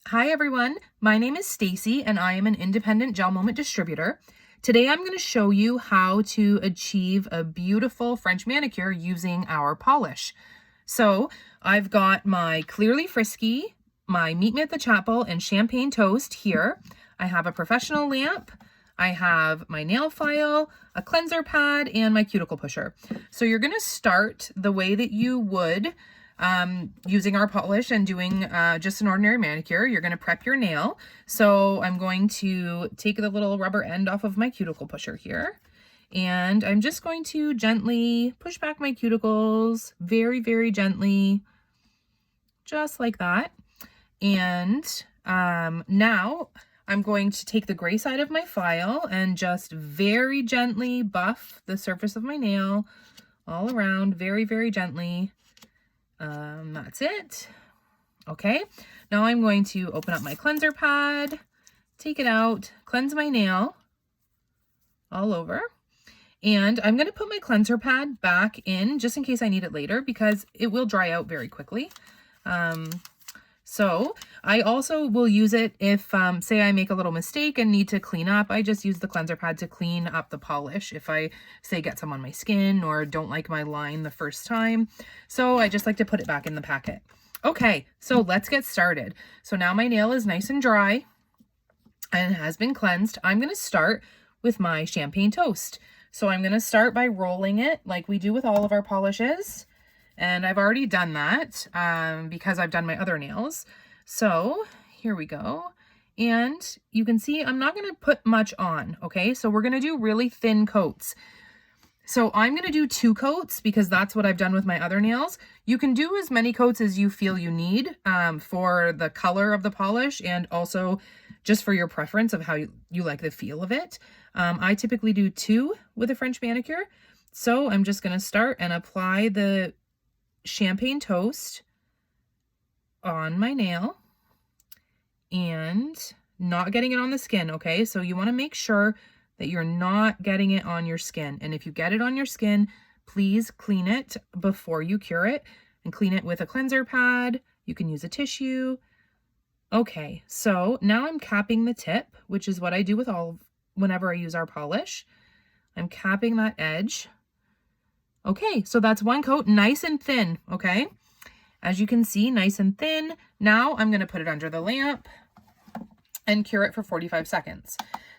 Hi everyone, my name is Stacey and I am an independent GelMoment distributor. Today I'm going to show you how to achieve a beautiful French manicure using our polish. So I've got my Clearly Frisky, my Meet Me at the Chapel, and Champagne Toast here. I have a professional lamp, I have my nail file, a cleanser pad, and my cuticle pusher. So you're going to start the way that you would using our polish and doing just an ordinary manicure. You're going to prep your nail. So I'm going to take the little rubber end off of my cuticle pusher here. And I'm just going to gently push back my cuticles very, very gently, just like that. And now I'm going to take the gray side of my file and just very gently buff the surface of my nail all around, very, very gently. That's it. Okay, now I'm going to open up my cleanser pad, take it out, cleanse my nail all over. And I'm going to put my cleanser pad back in just in case I need it later because it will dry out very quickly. So I also will use it if, say I make a little mistake and need to clean up. I just use the cleanser pad to clean up the polish if I, say, get some on my skin or don't like my line the first time. So I just like to put it back in the packet. Okay, so let's get started. So now my nail is nice and dry and has been cleansed. I'm going to start with my Champagne Toast. So I'm going to start by rolling it like we do with all of our polishes. And I've already done that because I've done my other nails. So here we go. And you can see I'm not going to put much on, okay? So we're going to do really thin coats. So I'm going to do 2 coats because that's what I've done with my other nails. You can do as many coats as you feel you need for the color of the polish and also just for your preference of how you like the feel of it. I typically do 2 with a French manicure. So I'm just going to start and apply the Champagne Toast on my nail and not getting it on the skin, okay? So you want to make sure that you're not getting it on your skin. And if you get it on your skin, please clean it before you cure it and clean it with a cleanser pad. You can use a tissue. Okay, so now I'm capping the tip, which is what I do with whenever I use our polish. I'm capping that edge. Okay, so that's 1 coat, nice and thin, okay? As you can see, nice and thin. Now I'm going to put it under the lamp and cure it for 45 seconds.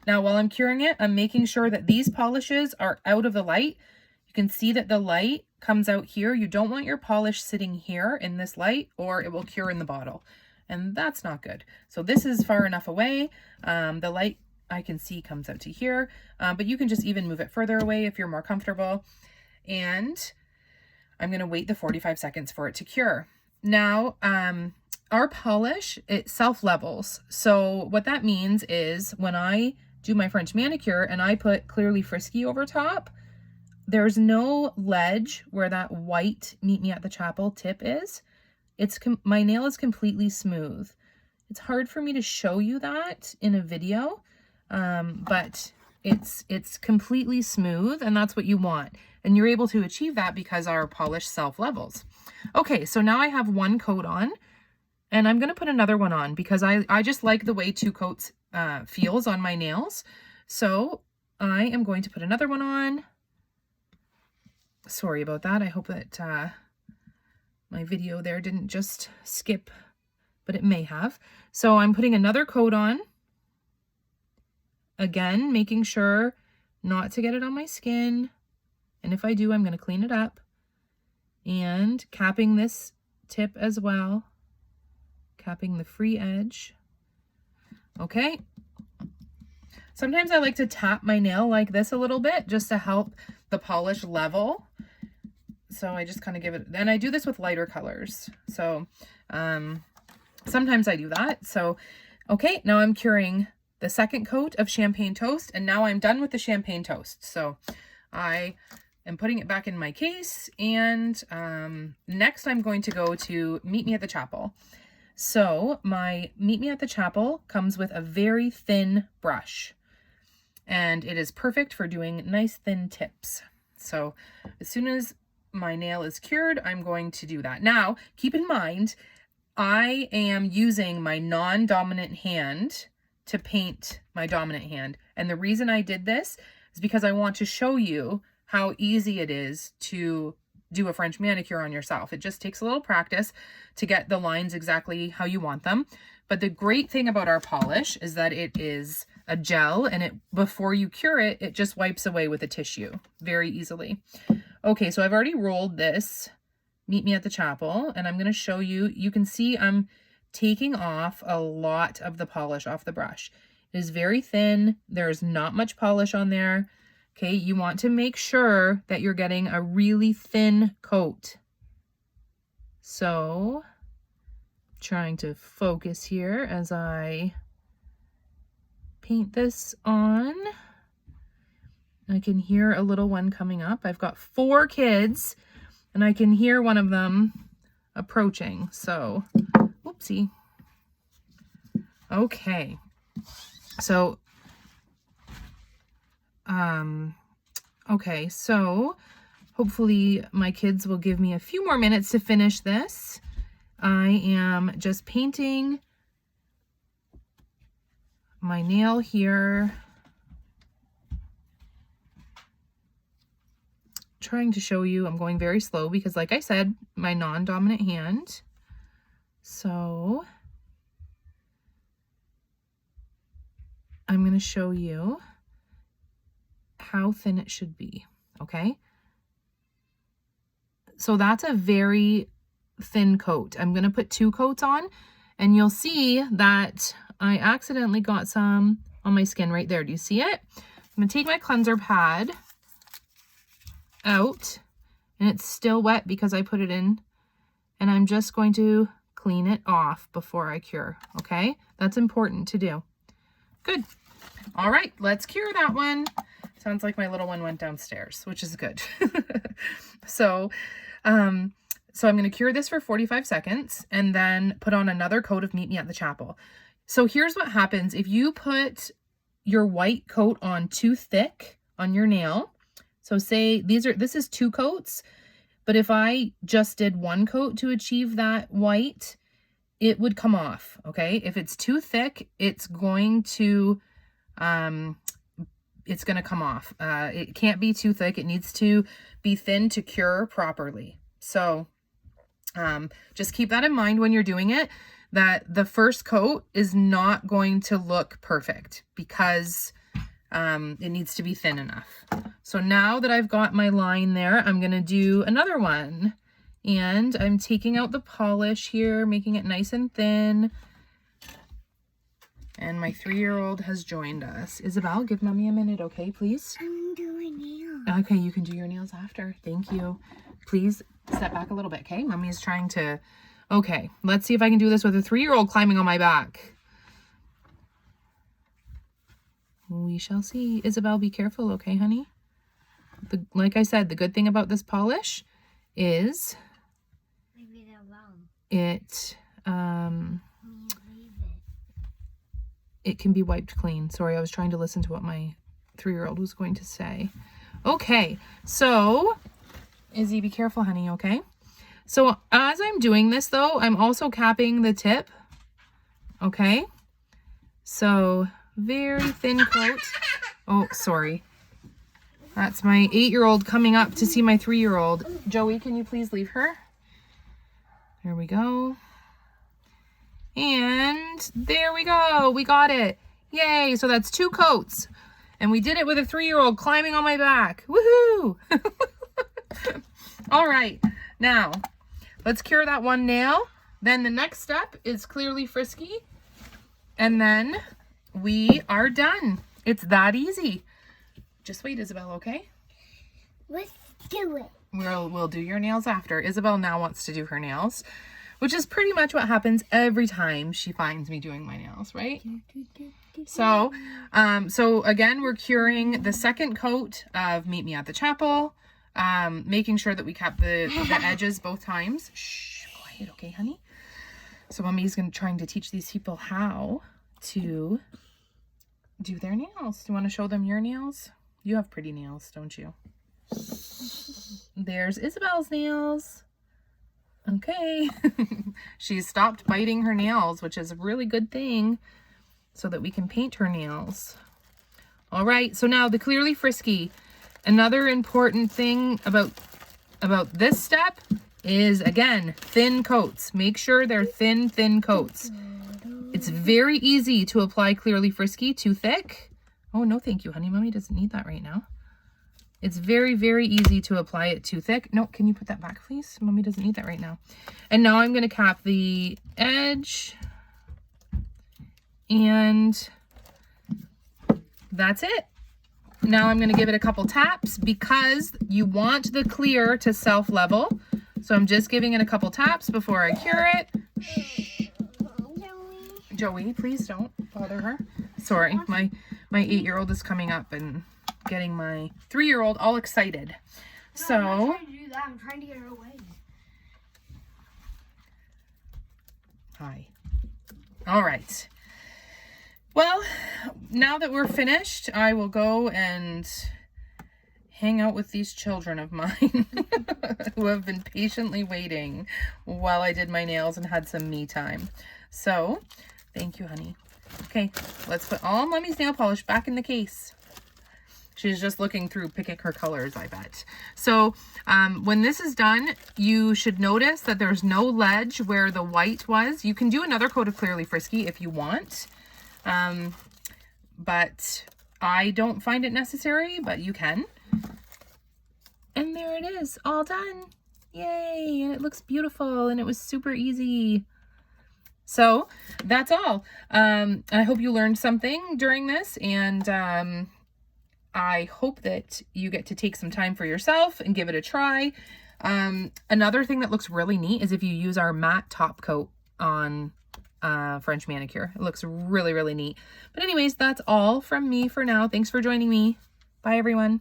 Now, while I'm curing it, I'm making sure that these polishes are out of the light. You can see that the light comes out here. You don't want your polish sitting here in this light or it will cure in the bottle. And that's not good. So this is far enough away. The light I can see comes out to here, but you can just even move it further away if you're more comfortable. And I'm going to wait the 45 seconds for it to cure. Now, our polish, it self-levels. So what that means is when I do my French manicure and I put Clearly Frisky over top, there's no ledge where that white Meet Me at the Chapel tip is. My nail is completely smooth. It's hard for me to show you that in a video, but it's completely smooth and that's what you want. And you're able to achieve that because our polish self-levels. Okay, so now I have 1 coat on and I'm going to put another one on because I just like the way 2 coats feels on my nails. So I am going to put another one on. Sorry about that. I hope that my video there didn't just skip, but it may have. So I'm putting another coat on. Again, making sure not to get it on my skin. And if I do, I'm going to clean it up. And capping this tip as well. Capping the free edge. Okay. Sometimes I like to tap my nail like this a little bit just to help the polish level. So I just kind of give it, and I do this with lighter colors. So sometimes I do that. So, okay, now I'm curing the 2nd coat of Champagne Toast, and now I'm done with the Champagne Toast. So I am putting it back in my case, and next I'm going to go to Meet Me at the Chapel. So my Meet Me at the Chapel comes with a very thin brush, and it is perfect for doing nice thin tips. So as soon as my nail is cured, I'm going to do that. Now, keep in mind, I am using my non-dominant hand to paint my dominant hand. And the reason I did this is because I want to show you how easy it is to do a French manicure on yourself. It just takes a little practice to get the lines exactly how you want them. But the great thing about our polish is that it is a gel, and before you cure it, it just wipes away with a tissue very easily. Okay, so I've already rolled this Meet Me at the Chapel, and I'm going to show you. You can see I'm taking off a lot of the polish off the brush. It is very thin. There's not much polish on there. Okay, you want to make sure that you're getting a really thin coat. So, trying to focus here as I paint this on. I can hear a little one coming up. I've got 4 kids, and I can hear one of them approaching. So, whoopsie. Okay. So, okay, so hopefully my kids will give me a few more minutes to finish this. I am just painting my nail here. Trying to show you, I'm going very slow because, like I said, my non-dominant hand. So I'm going to show you how thin it should be, okay? So that's a very thin coat. I'm going to put 2 coats on, and you'll see that I accidentally got some on my skin right there. Do you see it? I'm going to take my cleanser pad out, and it's still wet because I put it in, and I'm just going to clean it off before I cure, okay? That's important to do. Good. All right, let's cure that one. Sounds like my little one went downstairs, which is good. So I'm going to cure this for 45 seconds and then put on another coat of Meet Me at the Chapel. So here's what happens. If you put your white coat on too thick on your nail, so say this is 2 coats, but if I just did 1 coat to achieve that white, it would come off, okay? If it's too thick, it's going to come off. It can't be too thick. It needs to be thin to cure properly. So just keep that in mind when you're doing it, that the first coat is not going to look perfect because it needs to be thin enough. So now that I've got my line there, I'm going to do another one. And I'm taking out the polish here, making it nice and thin. And my 3-year-old has joined us. Isabel, give Mommy a minute, okay, please? I'm doing nails. Okay, you can do your nails after. Thank you. Please step back a little bit, okay? Mommy is trying to... Okay, let's see if I can do this with a 3-year-old climbing on my back. We shall see. Isabel, be careful, okay, honey? Like I said, the good thing about this polish is it can be wiped clean. Sorry, I was trying to listen to what my 3-year-old was going to say. Okay, so Izzy, be careful, honey, okay? So as I'm doing this, though, I'm also capping the tip, okay? So very thin coat. Oh, sorry. That's my 8-year-old coming up to see my 3-year-old. Joey, can you please leave her? There we go. And there we go. We got it. Yay. So that's 2 coats. And we did it with a 3-year-old climbing on my back. Woohoo! All right. Now, let's cure that one nail. Then the next step is Clearly Frisky. And then we are done. It's that easy. Just wait, Isabel, okay? Let's do it. We'll do your nails after. Isabel now wants to do her nails, which is pretty much what happens every time she finds me doing my nails, right? So again, we're curing the second coat of Meet Me at the Chapel, making sure that we kept the edges both times. Shh, quiet, okay, honey? So Mommy's trying to teach these people how to do their nails. Do you want to show them your nails? You have pretty nails, don't you? There's Isabel's nails. Okay. She's stopped biting her nails, which is a really good thing so that we can paint her nails. All right, so now the Clearly Frisky. Another important thing about this step is, again, thin coats. Make sure they're thin coats. It's very easy to apply Clearly Frisky too thick. Oh, no, thank you, honey. Mommy doesn't need that right now. It's very, very easy to apply it too thick. No, can you put that back, please? Mommy doesn't need that right now. And now I'm going to cap the edge. And that's it. Now I'm going to give it a couple taps because you want the clear to self-level. So I'm just giving it a couple taps before I cure it. Shh. Joey, please don't bother her. Sorry, my 8-year-old is coming up and getting my 3-year-old all excited. No, so I'm not trying to do that. I'm trying to get her away. Hi. All right. Well, now that we're finished, I will go and hang out with these children of mine who have been patiently waiting while I did my nails and had some me time. So, thank you, honey. Okay, let's put all Mommy's nail polish back in the case. She's just looking through, picking her colors, I bet. So when this is done, you should notice that there's no ledge where the white was. You can do another coat of Clearly Frisky if you want. But I don't find it necessary, but you can. And there it is, all done. Yay, and it looks beautiful, and it was super easy. So that's all. I hope you learned something during this, and I hope that you get to take some time for yourself and give it a try. Another thing that looks really neat is if you use our matte top coat on French Manicure. It looks really, really neat. But anyways, that's all from me for now. Thanks for joining me. Bye, everyone.